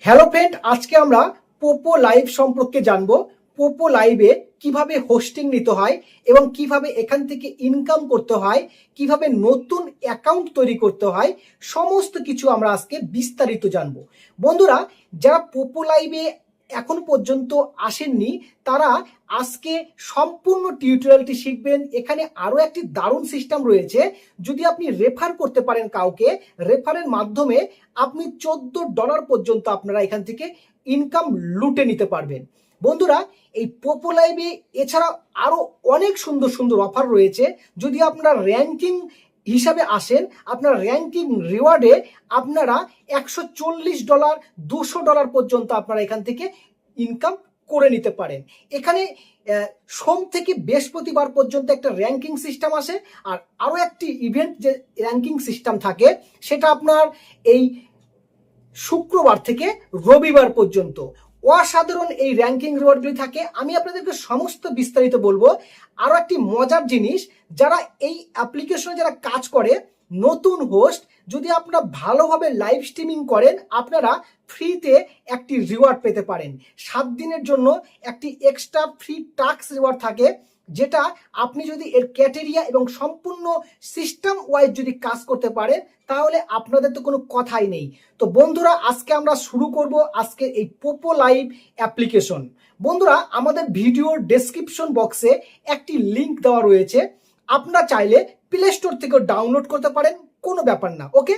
Hello friend, আজকে আমরা পোপো live সম্পর্কে জানবো। পোপো লাইভে কিভাবে হোস্টিং নিতে হয় এবং কিভাবে এখান থেকে ইনকাম করতে হয়, কিভাবে নতুন অ্যাকাউন্ট তৈরি করতে হয়, সমস্ত কিছু আমরা আজকে বিস্তারিত জানবো। বন্ধুরা, যারা পোপো লাইভে এখন পর্যন্ত আসেননি তারা আজকে সম্পূর্ণ টিউটোরিয়ালটি শিখবেন। এখানে আরো একটি দারুণ সিস্টেম রয়েছে। যদি আপনি রেফার করতে পারেন কাউকে, রেফারের মাধ্যমে আপনি $14 পর্যন্ত আপনারা এখান থেকে ইনকাম লুটে নিতে পারবেন। বন্ধুরা, এই পোপো লাইভে এছাড়া আরো অনেক সুন্দর সুন্দর অফার রয়েছে। যদি আপনারা র্যাঙ্কিং হিসাবে আসেন, আপনার র্যাঙ্কিং রিওয়ার্ডে আপনারা $140, $200 পর্যন্ত আপনারা এখান থেকে ইনকাম করে নিতে পারেন। এখানে সোম থেকে বৃহস্পতিবার পর্যন্ত একটা র্যাঙ্কিং সিস্টেম আসে, আর আরো একটি ইভেন্ট যে র্যাঙ্কিং সিস্টেম থাকে সেটা আপনার এই শুক্রবার থেকে রবিবার পর্যন্ত। অসাধারণ এই র্যাঙ্কিং রিওয়ার্ডগুলি থাকে। আমি আপনাদেরকে সমস্ত বিস্তারিত বলবো। আরো একটি মজার জিনিস, যারা এই অ্যাপ্লিকেশনে যারা কাজ করে, নতুন হোস্ট, যদি আপনারা ভালোভাবে লাইভ স্ট্রিমিং করেন আপনারা ফ্রিতে একটি রিওয়ার্ড পেতে পারেন। 7 দিনের জন্য একটি এক্সট্রা ফ্রি টাস্ক রিওয়ার্ড থাকে, যেটা আপনি যদি এর ক্যাটেরিয়া এবং সম্পূর্ণ সিস্টেম ওয়াইজ যদি কাজ করতে পারেন তাহলে আপনাদের তো কোনো কথাই নেই। তো বন্ধুরা, আজকে আমরা শুরু করব আজকে এই পোপো লাইভ অ্যাপ্লিকেশন। বন্ধুরা, আমাদের ভিডিওর ডেসক্রিপশন বক্সে একটি লিংক দেওয়া রয়েছে। আপনারা চাইলে প্লে স্টোর থেকে ডাউনলোড করতে পারেন, কোনো ব্যাপার না। ওকে,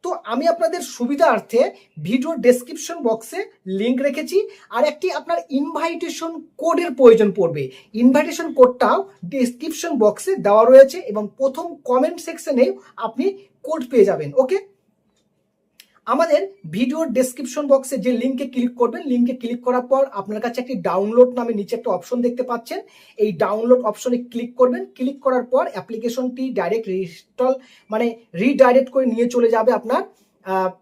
তো আমি আপনাদের সুবিধার্থে ভিডিও ডেসক্রিপশন বক্সে লিংক রেখেছি। আর একটি আপনার ইনভাইটেশন কোডের প্রয়োজন পড়বে। ইনভাইটেশন কোডটাও ডেসক্রিপশন বক্সে দেওয়া রয়েছে এবং প্রথম কমেন্ট সেকশনেও আপনি কোড পেয়ে যাবেন। ওকে, আমাদের ভিডিওর ডেসক্রিপশন বক্সে যে লিঙ্কে ক্লিক করবেন, লিঙ্কে ক্লিক করার পর আপনার কাছে একটি ডাউনলোড নামে নিচে একটা অপশন দেখতে পাচ্ছেন। এই ডাউনলোড অপশনে ক্লিক করবেন। ক্লিক করার পর অ্যাপ্লিকেশনটি ডাইরেক্ট রিডাইরেক্ট করে নিয়ে চলে যাবে আপনার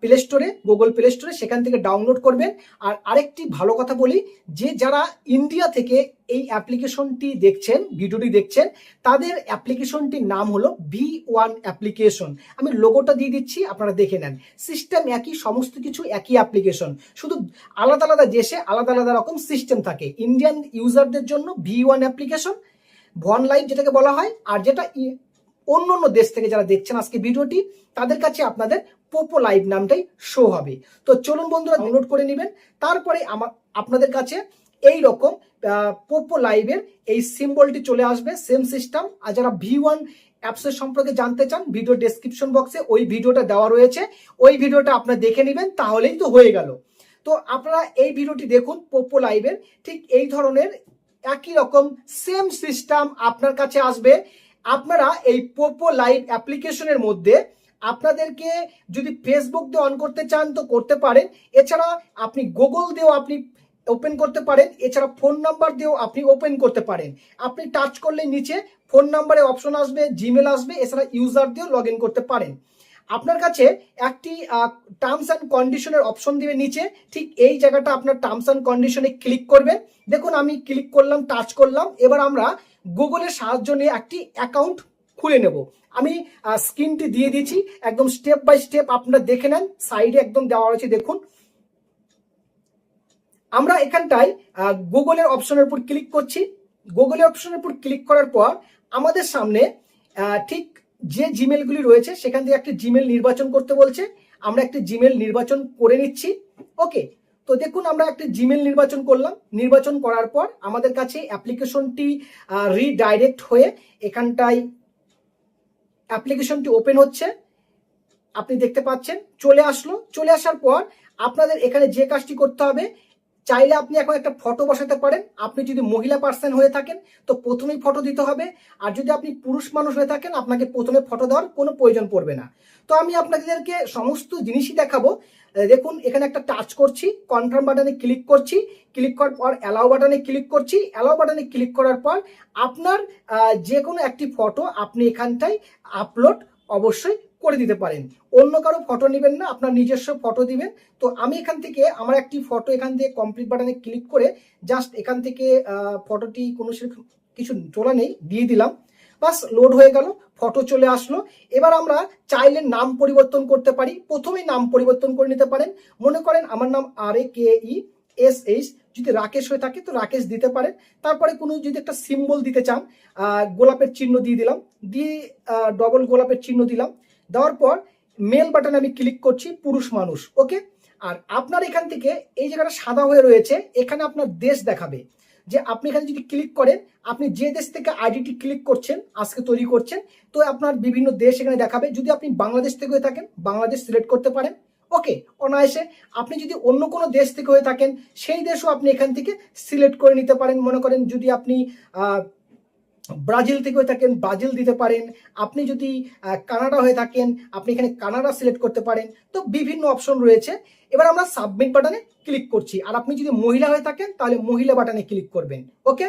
প্লে স্টোরে, গুগল প্লে স্টোরে। সেখান থেকে ডাউনলোড করবেন। আর আরেকটি ভালো কথা বলি, যে যারা ইন্ডিয়া থেকে এই অ্যাপ্লিকেশনটি দেখছেন, ভিডিওটি দেখছেন, তাদের অ্যাপ্লিকেশনটির নাম হলো V1 অ্যাপ্লিকেশন। আমি লোগোটা দিয়ে দিচ্ছি, আপনারা দেখে নেন। সিস্টেম একই, সমস্ত কিছু একই অ্যাপ্লিকেশন, শুধু আলাদা আলাদা দেশে আলাদা আলাদা রকম সিস্টেম থাকে। ইন্ডিয়ান ইউজারদের জন্য V1 অ্যাপ্লিকেশন, ভন লাইভ যেটাকে বলা হয়, আর যেটা অন্য অন্য দেশ থেকে যারা দেখছেন আজকে ভিডিওটি, তাদের কাছে আপনাদের পোপো লাইভ নামটাই শো হবে। তো চলুন বন্ধুরা, ডাউনলোড করে নেবেন। তারপরে আপনাদের কাছে এই রকম পোপো লাইভের এই সিম্বলটি চলে আসবে, সেম সিস্টেম। আর যারা V1 অ্যাপসের সম্পর্কে জানতে চান, ভিডিও ডেসক্রিপশন বক্সে ওই ভিডিওটা দেওয়া রয়েছে, ওই ভিডিওটা আপনারা দেখে নেবেন, তাহলেই তো হয়ে গেল। তো আপনারা এই ভিডিওটি দেখুন, পোপো লাইভের ঠিক এই ধরনের একই রকম সেম সিস্টেম আপনার কাছে আসবে। আপনারা এই পোপো লাইভ অ্যাপ্লিকেশনের মধ্যে আপনাদেরকে যদি ফেসবুক দিয়ে অন করতে চান তো করতে পারেন। এছাড়া আপনি গুগল দিয়েও আপনি ওপেন করতে পারেন। এছাড়া ফোন নাম্বার দিয়েও আপনি ওপেন করতে পারেন। আপনি টাচ করলে নিচে ফোন নাম্বারে অপশন আসবে, জিমেল আসবে। এছাড়া ইউজার দিয়েও লগ ইন করতে পারেন। আপনার কাছে একটি টার্মস অ্যান্ড কন্ডিশনের অপশন দিবে নিচে, ঠিক এই জায়গাটা আপনার টার্মস অ্যান্ড কন্ডিশনে ক্লিক করবেন। দেখুন আমি ক্লিক করলাম, টাচ করলাম। এবার আমরা গুগলের সাহায্য নিয়ে একটি অ্যাকাউন্ট খুলে নেব। আমি স্ক্রিনটি দিয়ে দিয়েছি, একদম স্টেপ বাই স্টেপ আপনারা দেখে নেন। সাইডে একদম দেওয়া রয়েছে, দেখুন। আমরা এখানটায় গুগলের অপশনের উপর ক্লিক করছি। গুগলের অপশনের উপর ক্লিক করার পর আমাদের সামনে ঠিক যে জিমেলগুলি রয়েছে সেখান থেকে একটি জিমেল নির্বাচন করতে বলছে। আমরা একটি জিমেল নির্বাচন করে নিচ্ছি। ওকে, তো দেখুন আমরা একটি জিমেল নির্বাচন করলাম। নির্বাচন করার পর আমাদের কাছে অ্যাপ্লিকেশনটি রিডাইরেক্ট হয়ে এখানটায় অ্যাপ্লিকেশনটি ওপেন হচ্ছে, আপনি দেখতে পাচ্ছেন। চলে আসলো। চলে আসার পর আপনাদের এখানে যে কাজটি করতে হবে, চাইলে আপনি এখন একটা ফটো বসাতে পারেন। আপনি যদি মহিলা পার্সন হয়ে থাকেন তো প্রথমেই ফটো দিতে হবে, আর যদি আপনি পুরুষ মানুষ হয়ে থাকেন আপনাকে প্রথমে ফটো দেওয়ার কোনো প্রয়োজন পড়বে না। তো আমি আপনাদেরকে সমস্ত জিনিসই দেখাবো। দেখুন এখানে একটা টাচ করছি, কনফার্ম বাটনে ক্লিক করছি। ক্লিক করার পর অ্যালাউ বাটনে ক্লিক করছি। অ্যালাউ বাটনে ক্লিক করার পর আপনার যে কোনো একটি ফটো আপনি এখানটায় আপলোড অবশ্যই করে দিতে পারেন। অন্য কারো ফটো নেবেন না, আপনার নিজস্ব ফটো দিবেন। তো আমি এখান থেকে আমার একটি ফটো এখান থেকে কমপ্লিট বাটনে ক্লিক করে জাস্ট এখান থেকে ফটোটি কোনো কিছু তোলা নেই, দিয়ে দিলাম। বাস লোড হয়ে গেল, ফটো চলে আসলো। এবার আমরা চাইলে নাম পরিবর্তন করতে পারি। প্রথমেই নাম পরিবর্তন করে নিতে পারেন। মনে করেন আমার নাম RAKESH, যদি রাকেশ হয়ে থাকে তো রাকেশ দিতে পারেন। তারপরে কোনো যদি একটা সিম্বল দিতে চান, গোলাপের চিহ্ন দিয়ে দিলাম, দিয়ে ডবল গোলাপের চিহ্ন দিলাম। দেওয়ার পর মেল বাটনে আমি ক্লিক করছি, পুরুষ মানুষ। ওকে, আর আপনার এখান থেকে এই জায়গাটা সাদা হয়ে রয়েছে, এখানে আপনার দেশ দেখাবে। যে আপনি এখানে যদি ক্লিক করেন, আপনি যে দেশ থেকে আইডিটি ক্লিক করছেন, আজকে তৈরি করছেন, তো আপনার বিভিন্ন দেশ এখানে দেখাবে। যদি আপনি বাংলাদেশ থেকে হয়ে থাকেন, বাংলাদেশ সিলেক্ট করতে পারেন। ওকে, অনায়াসে। আপনি যদি অন্য কোনো দেশ থেকে হয়ে থাকেন, সেই দেশও আপনি এখান থেকে সিলেক্ট করে নিতে পারেন। মনে করেন যদি আপনি ব্রাজিল থেকে হয়ে থাকেন, ব্রাজিল দিতে পারেন। আপনি যদি কানাডা হয়ে থাকেন, আপনি এখানে কানাডা সিলেক্ট করতে পারেন। তো বিভিন্ন অপশন রয়েছে। এবার আমরা সাবমিট বাটনে ক্লিক করছি। আর আপনি যদি মহিলা হয়ে থাকেন তাহলে মহিলা বাটনে ক্লিক করবেন। ওকে,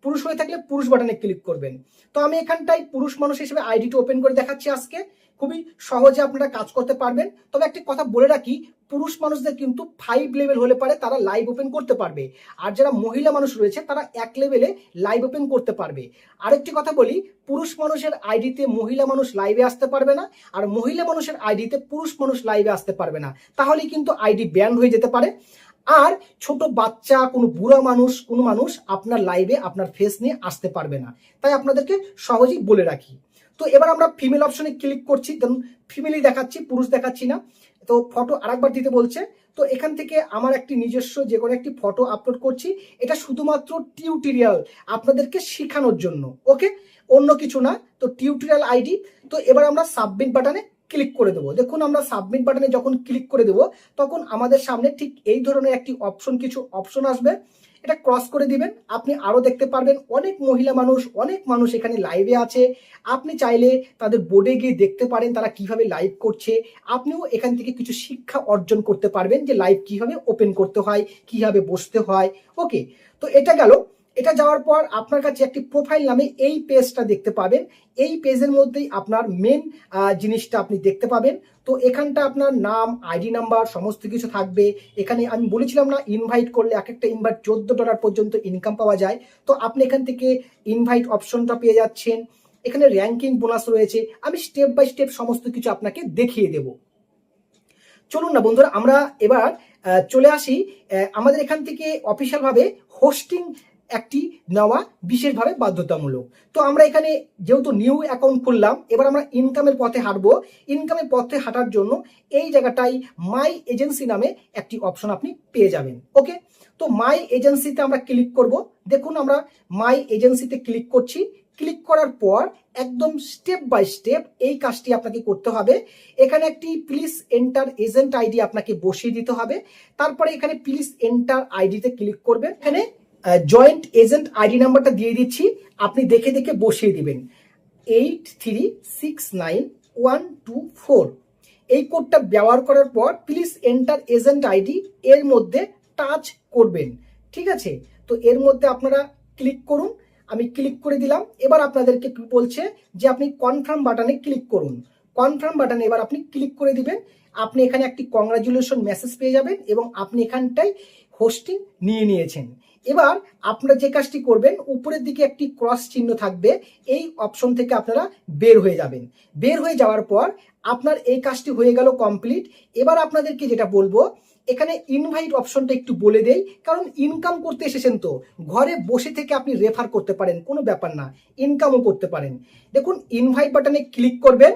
পুরুষ হয়ে থাকলে পুরুষ বাটনে ক্লিক করবেন। তো আমি এখানটায় পুরুষ মানুষ হিসেবে আইডিটি ওপেন করে দেখাচ্ছি। আজকে খুবই সহজে আপনারা কাজ করতে পারবেন। তবে একটি কথা বলে রাখি, পুরুষ মানুষদের কিন্তু 5 লেভেল হলে পারে তারা লাইভ ওপেন করতে পারবে। আর যারা মহিলা মানুষ রয়েছে তারা 1 লেভেলে লাইভ ওপেন করতে পারবে। আরেকটি কথা বলি, পুরুষ মানুষের আইডিতে মহিলা মানুষ লাইভে আসতে পারবে না, আর মহিলা মানুষের আইডিতে পুরুষ মানুষ লাইভে আসতে পারবে না। তাহলেই কিন্তু আইডি ব্যান হয়ে যেতে পারে। আর ছোট বাচ্চা, কোনো বুড়া মানুষ, কোনো মানুষ আপনার লাইভে আপনার ফেস নিয়ে আসতে পারবে না। তাই আপনাদেরকে সহজেই বলে রাখি। তো এবার আমরা ফিমেল অপশনে ক্লিক করছি, ধরুন ফিমেলই দেখাচ্ছি, পুরুষ দেখাচ্ছি না। তো ফটো আরেকবার দিতে বলছে। তো এখান থেকে আমার একটি নিজস্ব যে কোনো একটি ফটো আপলোড করছি। এটা শুধুমাত্র টিউটোরিয়াল, আপনাদেরকে শেখানোর জন্য। ওকে, অন্য কিছু না। তো টিউটোরিয়াল আইডি। তো এবার আমরা সাবমিট বাটনে ক্লিক করে দেবো। দেখুন, আমরা সাবমিট বাটনে যখন ক্লিক করে দেবো, তখন আমাদের সামনে ঠিক এই ধরনের একটি কিছু অপশন আসবে। এটা ক্রস করে দিবেন। আপনি আরো দেখতে পারবেন অনেক মহিলা মানুষ, অনেক মানুষ এখানে লাইভে আছে। আপনি চাইলে তাদের বোর্ডে গিয়ে দেখতে পারেন তারা কিভাবে লাইভ করছে। আপনিও এখান থেকে কিছু শিক্ষা অর্জন করতে পারবেন যে লাইভ কিভাবে ওপেন করতে হয়, কিভাবে বসতে হয়। ওকে, তো এটা গেল। এটা যাওয়ার পর আপনার কাছে একটি প্রোফাইল নামে এই পেজটা দেখতে পাবেন। এই পেজের মধ্যেই আপনার মেন জিনিসটা আপনি দেখতে পাবেন। তো এখানটা আপনার নাম, আইডি নাম্বার সমস্ত কিছু থাকবে। এখানে আমি বলেছিলাম না, ইনভাইট করলে এক একটা ইনভাইট $14 পর্যন্ত ইনকাম পাওয়া যায়। তো আপনি এখান থেকে ইনভাইট অপশনটা পেয়ে যাচ্ছেন। এখানে র্যাঙ্কিং বোনাস রয়েছে। আমি স্টেপ বাই স্টেপ সমস্ত কিছু আপনাকে দেখিয়ে দেব। চলুন না বন্ধুরা, আমরা এবার চলে আসি। আমাদের এখান থেকে অফিসিয়াল ভাবে হোস্টিং একটি নেওয়া বিশেষভাবে বাধ্যতামূলক। তো আমরা এখানে যেহেতু নিউ অ্যাকাউন্ট খুললাম, এবার আমরা ইনকামের পথে হাঁটবো। ইনকামের পথে হাঁটার জন্য এই জায়গাটায় মাই এজেন্সি নামে একটি অপশন আপনি পেয়ে যাবেন। ওকে, তো মাই এজেন্সিতে আমরা ক্লিক করব। দেখুন, আমরা মাই এজেন্সিতে ক্লিক করছি। ক্লিক করার পর একদম স্টেপ বাই স্টেপ এই কাজটি আপনাকে করতে হবে। এখানে একটি প্লিজ এন্টার এজেন্ট আইডি আপনাকে বসিয়ে দিতে হবে। তারপরে এখানে প্লিজ এন্টার আইডিতে ক্লিক করবেন। এখানে জয়েন্ট এজেন্ট আইডি নাম্বারটা দিয়ে দিচ্ছি, আপনি দেখে দেখে বসিয়ে দিবেন 83692124। এই কোডটা ব্যবহার করার পর প্লিজ এন্টার এজেন্ট আইডি এর মধ্যে টাচ করবেন। ঠিক আছে, তো এর মধ্যে আপনারা ক্লিক করুন। আমি ক্লিক করে দিলাম। এবার আপনাদেরকে বলছে যে আপনি কনফার্ম বাটনে ক্লিক করুন। কনফার্ম বাটনে এবার আপনি ক্লিক করে দিবেন। আপনি এখানে একটি কংগ্রাচুলেশন মেসেজ পেয়ে যাবেন এবং আপনি এখানটায় হোস্টিং নিয়ে নিয়েছেন। এবার আপনারা যে কাজটি করবেন, উপরের দিকে একটি ক্রস চিহ্ন থাকবে, এই অপশন থেকে আপনারা বের হয়ে যাবেন। বের হয়ে যাওয়ার পর আপনার এই কাজটি হয়ে গেল কমপ্লিট। এবার আপনাদেরকে যেটা বলবো, এখানে ইনভাইট অপশনটা একটু বলে দেই, কারণ ইনকাম করতে এসেছেন তো ঘরে বসে থেকে আপনি রেফার করতে পারেন, কোনো ব্যাপার না, ইনকামও করতে পারেন। দেখুন, ইনভাইট বাটনে ক্লিক করবেন।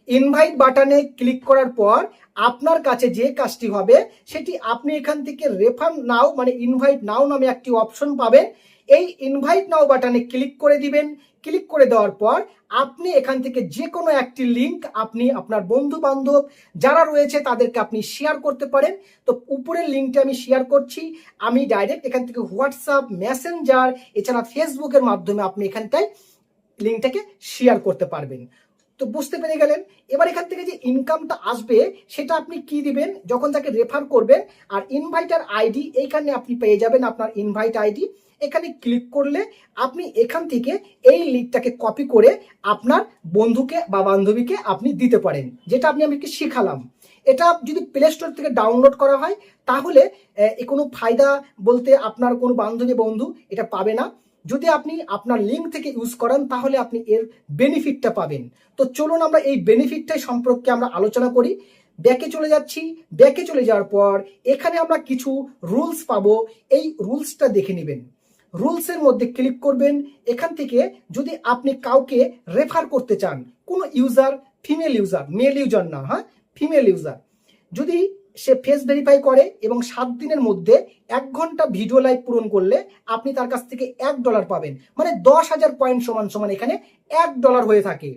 ইনভাইট বাটনে ক্লিক করার পর আপনার কাছে যে কাজটি হবে সেটি আপনি এখান থেকে রেফার নাও মানে ইনভাইট নাও নামে একটি অপশন পাবেন। এই ইনভাইট নাও বাটনে ক্লিক করে দিবেন। ক্লিক করে দেওয়ার পর আপনি এখান থেকে যে কোনো একটি লিঙ্ক আপনি আপনার বন্ধু বান্ধব যারা রয়েছে তাদেরকে আপনি শেয়ার করতে পারেন। তো উপরের লিঙ্কটা আমি শেয়ার করছি। আমি ডাইরেক্ট এখান থেকে হোয়াটসঅ্যাপ, মেসেঞ্জার, এছাড়া ফেসবুকের মাধ্যমে আপনি এখানটায় লিঙ্কটাকে শেয়ার করতে পারবেন। তো বুঝতে পেরে গেলেন। এবার এখান থেকে যে ইনকামটা আসবে সেটা আপনি কি দিবেন যখন তাকে রেফার করবেন। আর ইনভাইটার আইডি এইখানে আপনি পেয়ে যাবেন, আপনার ইনভাইট আইডি। এখানে ক্লিক করলে আপনি এখান থেকে এই লিঙ্কটাকে কপি করে আপনার বন্ধুকে বা বান্ধবীকে আপনি দিতে পারেন, যেটা আমি শিখালাম। এটা যদি প্লে স্টোর থেকে ডাউনলোড করা হয় তাহলে কোনো ফায়দা বলতে আপনার কোনো বান্ধবী বন্ধু এটা পাবে না। যদি আপনি আপনার লিঙ্ক থেকে ইউজ করেন তাহলে আপনি এর বেনিফিটটা পাবেন। তো চলুন আমরা এই বেনিফিটটাই সম্পর্কে আমরা আলোচনা করি। ব্যাকে চলে যাচ্ছি। ব্যাকে চলে যাওয়ার পর এখানে আমরা কিছু রুলস পাবো, এই রুলসটা দেখে নেবেন। রুলসের মধ্যে ক্লিক করবেন। এখান থেকে যদি আপনি কাউকে রেফার করতে চান, কোনো user, female user, male user না, হ্যাঁ ফিমেল ইউজার, যদি সে ফেস ভেরিফাই করে এবং 7 দিনের মধ্যে 1 ঘন্টা ভিডিও লাইভ পূরণ করলে আপনি তার কাছ থেকে $1 পাবেন, মানে 10,000 পয়েন্ট সমান সমান এখানে $1 হয়ে থাকে।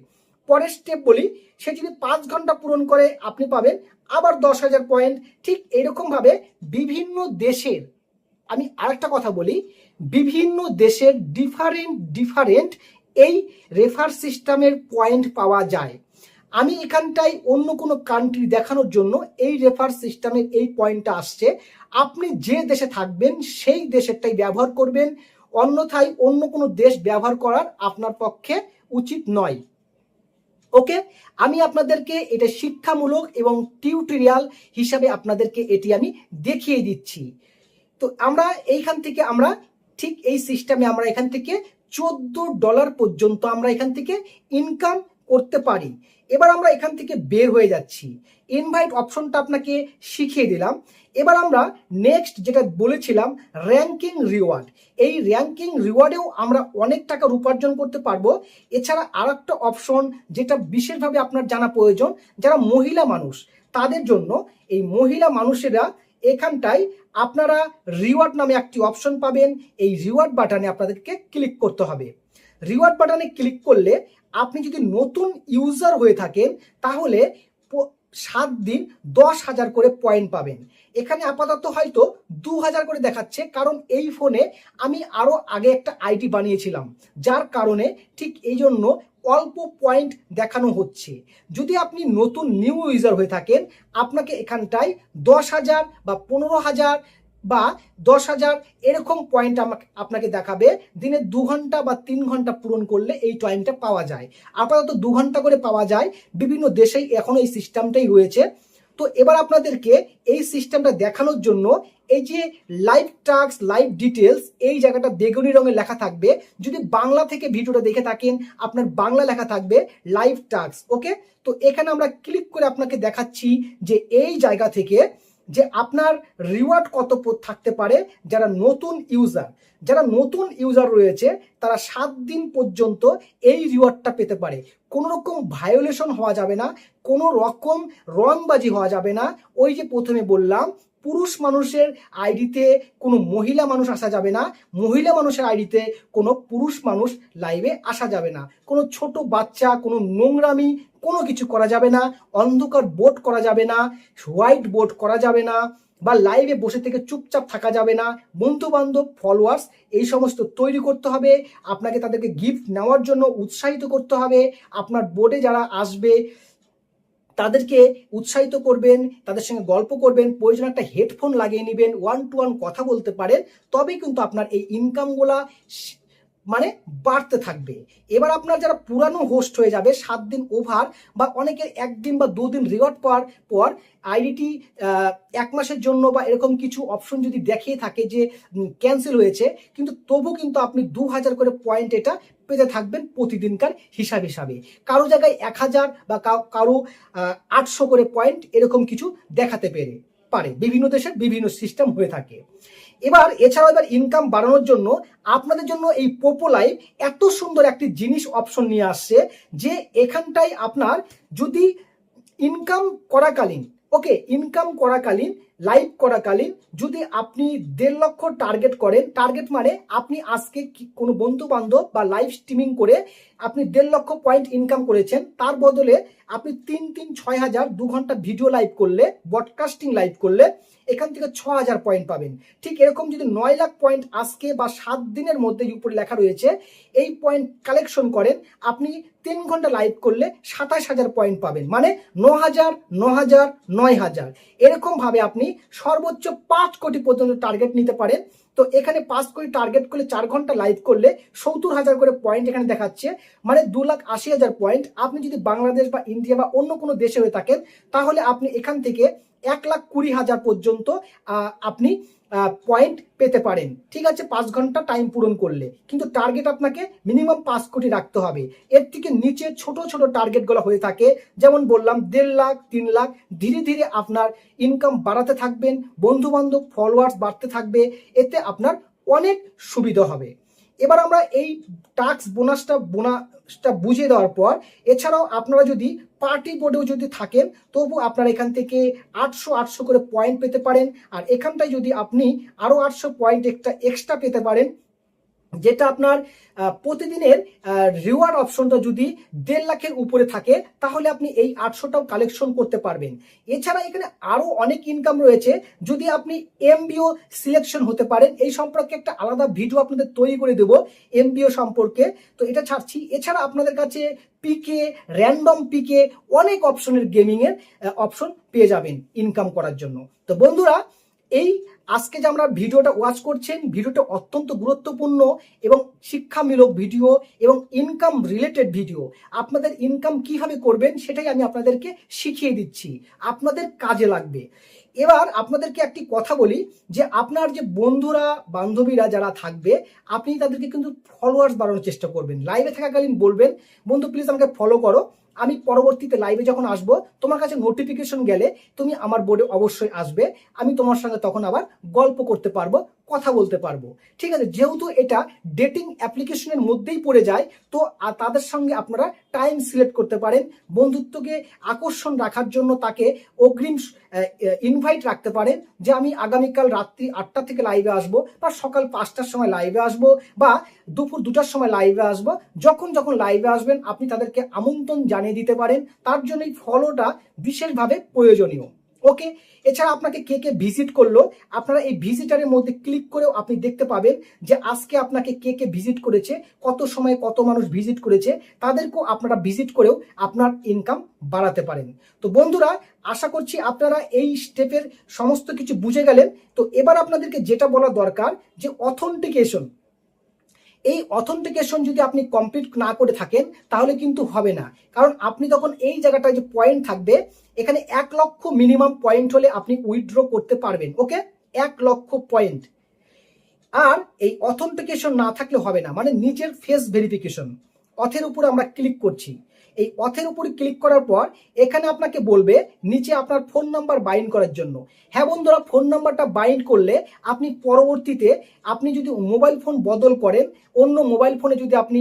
পরের স্টেপ বলি, সে যদি 5 ঘন্টা পূরণ করে আপনি পাবেন আবার 10,000 পয়েন্ট। ঠিক এরকম ভাবে বিভিন্ন দেশের, আমি আরেকটা কথা বলি, বিভিন্ন দেশের ডিফারেন্ট এই রেফার সিস্টেমের পয়েন্ট পাওয়া যায়। আমি এখানটায় অন্য কোনো কান্ট্রি দেখানোর জন্য এই রেফার সিস্টেমের এই পয়েন্টটা আসছে। আপনি যে দেশে থাকবেন সেই দেশেরটাই ব্যবহার করবেন, অন্যথায় অন্য কোনো দেশ ব্যবহার করার আপনার পক্ষে উচিত নয়। ওকে, আমি আপনাদেরকে এটা শিক্ষামূলক এবং টিউটোরিয়াল হিসাবে আপনাদেরকে এটি আমি দেখিয়ে দিচ্ছি। তো আমরা এইখান থেকে আমরা ঠিক এই সিস্টেমে আমরা এখান থেকে $14 পর্যন্ত আমরা এখান থেকে ইনকাম করতে পারি। এবার আমরা এখান থেকে বের হয়ে যাচ্ছি। ইনভাইট অপশনটা আপনাকে শিখিয়ে দিলাম। এবার আমরা নেক্সট যেটা বলেছিলাম, র্যাঙ্কিং রিওয়ার্ড। এই র্যাঙ্কিং রিওয়ার্ডেও আমরা অনেক টাকা উপার্জন করতে পারবো। এছাড়া আরেকটা অপশন যেটা বিশেষভাবে আপনার জানা প্রয়োজন, যারা মহিলা মানুষ তাদের জন্য, এই মহিলা মানুষেরা এখানটায় আপনারা রিওয়ার্ড নামে একটি অপশন পাবেন। এই রিওয়ার্ড বাটনে আপনাদেরকে ক্লিক করতে হবে। রিওয়ার্ড বাটনে ক্লিক করলে আপনি যদি নতুন ইউজার হয়ে থাকেন তাহলে 7 দিন 10,000 করে পয়েন্ট পাবেন। এখানে আপাতত হয়তো 2,000 করে দেখাচ্ছে, কারণ এই ফোনে আমি আরো আগে একটা আইডি বানিয়েছিলাম, যার কারণে ঠিক এই জন্য অল্প পয়েন্ট দেখানো হচ্ছে। যদি আপনি নতুন নিউ ইউজার হয়ে থাকেন আপনাকে এখানটায় 10,000 বা 15,000 বা 10,000 এরকম পয়েন্ট আপনাকে দেখাবে। দিনে 2 ঘন্টা বা 3 ঘন্টা পূরণ করলে এই পয়েন্টটা পাওয়া যায়। আপাতত 2 ঘন্টা করে পাওয়া যায়, বিভিন্ন দেশেই এখন এই সিস্টেমটাই রয়েছে। তো এবার আপনাদেরকে এই সিস্টেমটা দেখানোর জন্য এই যে লাইভ টাস্ক, লাইভ ডিটেলস, এই জায়গাটা বেগুনি রঙে লেখা থাকবে। যদি বাংলা থেকে ভিডিওটা দেখে থাকেন আপনার বাংলা লেখা থাকবে লাইভ টাস্ক। ওকে, তো এখানে আমরা ক্লিক করে আপনাকে দেখাচ্ছি যে এই জায়গা থেকে যে আপনার রিওয়ার্ড কত থাকতে পারে। যারা নতুন ইউজার রয়েছে তারা 7 দিন পর্যন্ত এই রিওয়ার্ডটা পেতে পারে। কোনো রকম ভায়োলেশন হওয়া যাবে না, কোনো রকম রংবাজি হওয়া যাবে না। ওই যে প্রথমে বললাম, পুরুষ মানুষের আইডিতে কোনো মহিলা মানুষ আসা যাবে না, মহিলা মানুষের আইডিতে কোনো পুরুষ মানুষ লাইভে আসা যাবে না, কোনো ছোট বাচ্চা, কোনো নোংরামি কোনো কিছু করা যাবে না, অন্ধকার বোর্ড করা যাবে না, হোয়াইট বোর্ড করা যাবে না, বা লাইভে বসে থেকে চুপচাপ থাকা যাবে না। বন্ধু বান্ধব, ফলোয়ার্স এই সমস্ত তৈরি করতে হবে। আপনাকে তাদেরকে গিফট নেওয়ার জন্য উৎসাহিত করতে হবে। আপনার বোর্ডে যারা আসবে তাদেরকে উৎসাহিত করবেন, তাদের সঙ্গে গল্প করবেন, প্রয়োজন একটা হেডফোন লাগিয়ে নেবেন, 1-to-1 কথা বলতে পারেন, তবেই কিন্তু আপনার এই ইনকামগুলা মানে বাড়তে থাকবে। এবার আপনার যারা পুরানো হোস্ট হয়ে যাবে 7 দিন ওভার, বা অনেকের 1 দিন বা 2 দিন রিওয়ার্ড পাওয়ার পর আইডিটি 1 মাসের জন্য বা এরকম কিছু অপশন যদি দেখিয়ে থাকে যে ক্যান্সেল হয়েছে, কিন্তু তবু কিন্তু আপনি 2,000 করে পয়েন্ট এটা পেতে থাকবেন প্রতিদিনকার হিসাবে। কারো জায়গায় 1,000 বা কারো 800 করে পয়েন্ট এরকম কিছু দেখাতে পারে। বিভিন্ন দেশের বিভিন্ন সিস্টেম হয়ে থাকে। এছাড়াও ইনকাম বাড়ানোর জন্য আপনাদের জন্য এই পোপো লাইভ এত সুন্দর একটি জিনিস অপশন নিয়ে আসছে যে এখানটায় আপনার যদি ইনকাম করাকালীন লাইভ করাকালীন যদি আপনি 1.5 লক্ষ টার্গেট করেন, টার্গেট মানে আপনি আজকে কোনো বন্ধু বান্ধব বা লাইভ স্ট্রিমিং করে আপনি 1.5 লক্ষ পয়েন্ট ইনকাম করেছেন, তার বদলে আপনি 3-6,000 2 ঘন্টা ভিডিও লাইভ করলে, ব্রডকাস্টিং লাইভ করলে এখান থেকে 6,000 পয়েন্ট পাবেন। ঠিক এরকম যদি 9 লাখ পয়েন্ট আজকে বা 7 দিনের মধ্যে উপরে লেখা রয়েছে এই পয়েন্ট কালেকশন করেন, আপনি 3 ঘন্টা লাইভ করলে 27,000 পয়েন্ট পাবেন, মানে 9,000, 9,000, 9,000 এরকম ভাবে আপনি সর্বোচ্চ 5 কোটি পর্যন্ত টার্গেট নিতে পারেন। তো এখানে 5 কোটি টার্গেট করলে 4 ঘন্টা লাইভ করলে 70,000 করে পয়েন্ট এখানে দেখাচ্ছে, মানে 2,80,000 পয়েন্ট। আপনি যদি বাংলাদেশ বা ইন্ডিয়া বা অন্য কোনো দেশে হয়ে থাকেন তাহলে আপনি এখান থেকে 1,20,000 পর্যন্ত আপনি পয়েন্ট পেতে পারেন। ঠিক আছে, 5 ঘন্টা টাইম পূরণ করলে, কিন্তু টার্গেট আপনাকে মিনিমাম 5 কোটি রাখতে হবে। এর থেকে নিচে ছোট ছোট টার্গেটগুলো হয়ে থাকে, যেমন বললাম 1.5 লাখ 3 লাখ। ধীরে ধীরে আপনার ইনকাম বাড়াতে থাকবেন, বন্ধু বান্ধব ফলোয়ার্স বাড়তে থাকবে, এতে আপনার অনেক সুবিধা হবে। এবার আমরা এই টাস্ক বোনাসটা বুঝিয়ে দেওয়ার পর, এছাড়াও আপনারা যদি পার্টি বোর্ডেও যদি থাকেন, তবু আপনারা এখান থেকে 800 করে পয়েন্ট পেতে পারেন। আর এখানটায় যদি আপনি আরো 800 পয়েন্ট একটা এক্সট্রা পেতে পারেন, যেটা আপনার প্রতিদিনের রিওয়ার্ড অপশনটা যদি 1.5 লাখের উপরে থাকে, তাহলে আপনি এই 800টাও কালেকশন করতে পারবেন। এছাড়া এখানে আরো অনেক ইনকাম রয়েছে। যদি আপনি এমবিও সিলেকশন হতে পারেন, এই সম্পর্কে একটা আলাদা ভিডিও আপনাদের তৈরি করে দেবো এমবিও সম্পর্কে, তো এটা ছাড়ছি। এছাড়া আপনাদের কাছে পিকে, র্যান্ডম পিকে, অনেক অপশনের গেমিং এর অপশন পেয়ে যাবেন ইনকাম করার জন্য। তো বন্ধুরা, এই আজকে যে আমরা ভিডিওটা ওয়াচ করছেন, ভিডিওটা অত্যন্ত গুরুত্বপূর্ণ এবং শিক্ষামূলক ভিডিও এবং ইনকাম রিলেটেড ভিডিও। আপনাদের ইনকাম কিভাবে করবেন সেটাই আমি আপনাদেরকে শিখিয়ে দিচ্ছি, আপনাদের কাজে লাগবে। এবার আপনাদেরকে একটি কথা বলি, যে আপনার যে বন্ধুরা বান্ধবীরা যারা থাকবে, আপনি তাদেরকে কিন্তু ফলোয়ার্স বাড়ানোর চেষ্টা করবেন। লাইভে থাকাকালীন বলবেন, বন্ধু প্লিজ আমাকে ফলো করো, আমি পরবর্তীতে লাইভে যখন আসবো, তোমার কাছে নোটিফিকেশন গেলে তুমি আমার বোর্ডে অবশ্যই আসবে, আমি তোমার সঙ্গে তখন আবার গল্প করতে পারবো, কথা বলতে পারবো। ঠিক আছে, যেহেতু এটা ডেটিং অ্যাপ্লিকেশনের মধ্যেই পড়ে যায়, তো তাদের সঙ্গে আপনারা টাইম সিলেক্ট করতে পারেন। বন্ধুত্বকে আকর্ষণ রাখার জন্য তাকে অগ্রিম ইনভাইট রাখতে পারেন, যে আমি আগামীকাল রাত্রি 8টা থেকে লাইভে আসবো, বা সকাল 5টার সময় লাইভে আসবো, বা দুপুর 2টার সময় লাইভে আসবো। যখন যখন লাইভে আসবেন আপনি তাদেরকে আমন্ত্রণ জানিয়ে দিতে পারেন। তার জন্য এই ফলোটা বিশেষভাবে প্রয়োজনীয়। ওকে, এছাড়া আপনাকে কে কে ভিজিট করলো, আপনারা এই ভিজিটারের মধ্যে ক্লিক করেও আপনি দেখতে পাবেন যে আজকে আপনাকে কে কে ভিজিট করেছে, কত সময় কত মানুষ ভিজিট করেছে, তাদেরকেও আপনারা ভিজিট করেও আপনার ইনকাম বাড়াতে পারেন। তো বন্ধুরা, আশা করছি আপনারা এই স্টেপের সমস্ত কিছু বুঝে গেলেন। তো এবার আপনাদেরকে যেটা বলা দরকার, যে অথেন্টিকেশন, এই অথেন্টিকেশন যদি আপনি কমপ্লিট না করে থাকেন তাহলে কিন্তু হবে না। কারণ আপনি তখন এই জায়গাটায় যে পয়েন্ট থাকবে, এখানে 1 লক্ষ মিনিমাম পয়েন্ট হলে আপনি উইথড্র করতে পারবেন। ওকে, 1 লক্ষ পয়েন্ট। আর এই অথেন্টিকেশন না থাকলে হবে না, মানে নিজের ফেস ভেরিফিকেশন। অথের উপর আমরা ক্লিক করছি, এই অথের উপরে ক্লিক করার পর এখানে আপনাকে বলবে নিচে আপনার ফোন নাম্বার বাইন্ড করার জন্য। হ্যাঁ বন্ধুরা, ফোন নাম্বারটা বাইন্ড করলে আপনি পরবর্তীতে আপনি যদি মোবাইল ফোন বদল করেন, অন্য মোবাইল ফোনে যদি আপনি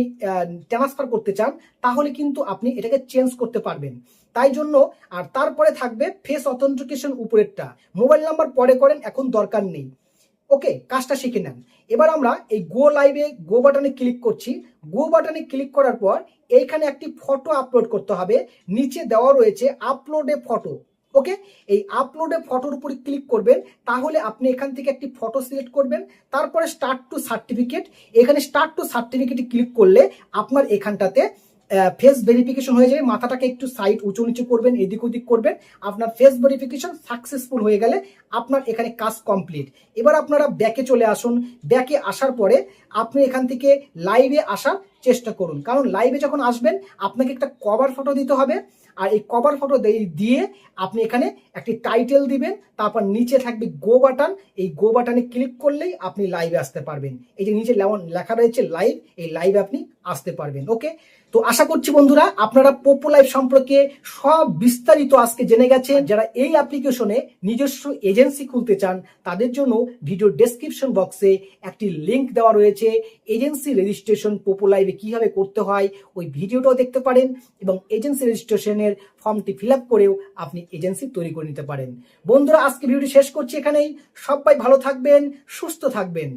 ট্রান্সফার করতে চান, তাহলে কিন্তু আপনি এটাকে চেঞ্জ করতে পারবেন। তাই জন্য, আর তারপরে থাকবে ফেস অথেন্টিকেশন উপরেরটা, মোবাইল নাম্বার পরে করেন, এখন দরকার নেই। ওকে, কাজটা শিখে নেন। এবার আমরা এই গো লাইভে গো বাটনে ক্লিক করছি। গো বাটনে ক্লিক করার পর এইখানে একটি ফটো আপলোড করতে হবে, নিচে দেওয়া রয়েছে আপলোডে ফটো। ওকে, এই আপলোডে ফটোর উপরে ক্লিক করবেন, তাহলে আপনি এখান থেকে একটি ফটো সিলেক্ট করবেন। তারপরে স্টার্ট টু সার্টিফিকেট, এখানে স্টার্ট টু সার্টিফিকেটে ক্লিক করলে আপনার এখানটাতে ফেস ভেরিফিকেশন হয়ে যাবে। মাথাটাকে একটু সাইড উঁচু নিচু করবেন, এদিক ওদিক করবেন, আপনার ফেস ভেরিফিকেশন সাকসেসফুল হয়ে গেলে আপনার এখানে কাজ কমপ্লিট। এবার আপনারা ব্যাকে চলে আসুন। ব্যাকে আসার পরে আপনি এখান থেকে লাইভে আসার চেষ্টা করুন, কারণ লাইভে যখন আসবেন আপনাকে একটা কভার ফটো দিতে হবে। আর এই কভার ফটো দিয়ে আপনি এখানে একটি টাইটেল দিবেন, তারপর নিচে থাকবে গো বাটন, এই গো বাটনে ক্লিক করলেই আপনি লাইভে আসতে পারবেন। এই যে নিচে লেখা রয়েছে লাইভ, এই লাইভে আপনি আসতে পারবেন। ওকে, তো আশা করছি বন্ধুরা আপনারা পোপো লাইভ সম্পর্কে সব বিস্তারিত আজকে জেনে গেছেন। যারা এই অ্যাপ্লিকেশনে নিজস্ব এজেন্সি খুলতে চান, তাদের জন্য ভিডিও ডেসক্রিপশন বক্সে একটি লিংক দেওয়া রয়েছে। এজেন্সি রেজিস্ট্রেশন পোপো লাইভে কিভাবে করতে হয় ওই ভিডিওটাও দেখতে পারেন, এবং এজেন্সি রেজিস্ট্রেশনের ফর্মটি ফিল আপ করেও আপনি এজেন্সি তৈরি করে নিতে পারেন। বন্ধুরা, আজকে ভিডিওটি শেষ করছি এখানেই। সবাই ভালো থাকবেন, সুস্থ থাকবেন।